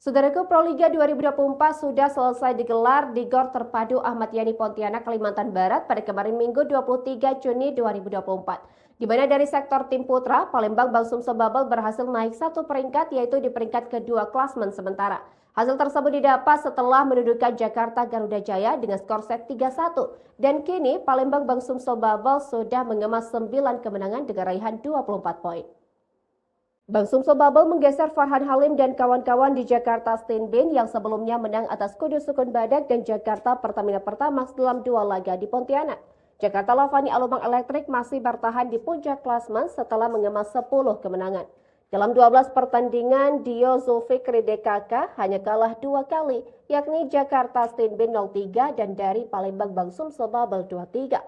Saudaraku, Proliga 2024 sudah selesai digelar di Gor Terpadu Ahmad Yani Pontianak, Kalimantan Barat pada kemarin Minggu 23 Juni 2024. Di mana dari sektor tim putra, Palembang Bangsum Sebabel berhasil naik satu peringkat, yaitu di peringkat kedua klasmen sementara. Hasil tersebut didapat setelah mendudukan Jakarta Garuda Jaya dengan skor set 3-1. Dan kini Palembang Bangsum Sebabel sudah mengemas 9 kemenangan dengan raihan 24 poin. Bangsum Sebabel menggeser Farhan Halim dan kawan-kawan di Jakarta Steenbeen yang sebelumnya menang atas Kudus Sukun Badak dan Jakarta Pertamina Pertamax dalam dua laga di Pontianak. Jakarta Lavani Alumang Elektrik masih bertahan di puncak klasmen setelah mengemas 10 kemenangan. Dalam 12 pertandingan, Dio Zulfikri DKK hanya kalah 2 kali, yakni Jakarta Steenbeen 0-3 dan dari Palembang Bangsum Sebabel 2-3.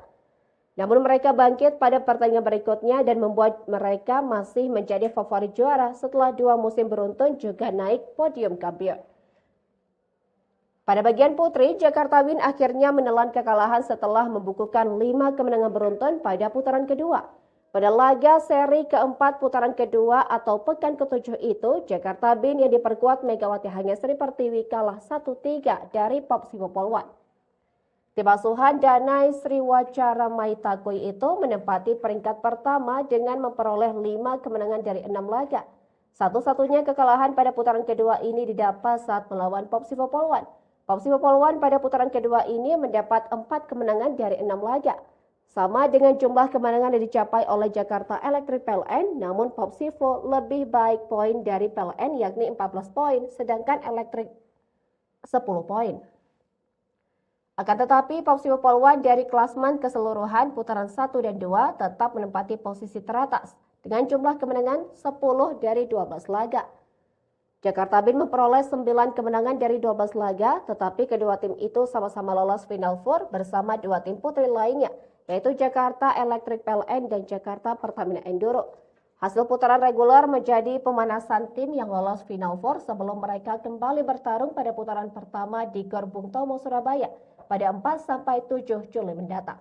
Namun mereka bangkit pada pertandingan berikutnya dan membuat mereka masih menjadi favorit juara setelah 2 musim beruntun juga naik podium kampion. Pada bagian putri, Jakarta Win akhirnya menelan kekalahan setelah membukukan 5 kemenangan beruntun pada putaran kedua. Pada laga seri keempat putaran kedua atau pekan ke-7 itu, Jakarta Win yang diperkuat Megawati Hangestri Pertiwi kalah 1-3 dari Popsivo Polwan. Tim asuhan Danai Sriwacara Maitakui itu menempati peringkat pertama dengan memperoleh 5 kemenangan dari 6 laga. Satu-satunya kekalahan pada putaran kedua ini didapat saat melawan Popsivo Polwan. Popsivo Polwan pada putaran kedua ini mendapat 4 kemenangan dari 6 laga. Sama dengan jumlah kemenangan yang dicapai oleh Jakarta Electric PLN, namun Popsivo lebih baik poin dari PLN yakni 14 poin, sedangkan Electric 10 poin. Akan tetapi, Popsivo Polwan dari klasmen keseluruhan putaran 1 dan 2 tetap menempati posisi teratas dengan jumlah kemenangan 10 dari 12 laga. Jakarta Win memperoleh 9 kemenangan dari 12 laga, tetapi kedua tim itu sama-sama lolos Final Four bersama 2 tim putri lainnya, yaitu Jakarta Electric PLN dan Jakarta Pertamina Enduro. Hasil putaran reguler menjadi pemanasan tim yang lolos Final Four sebelum mereka kembali bertarung pada putaran pertama di Gor Bung Tomo, Surabaya pada 4-7 Juli mendatang.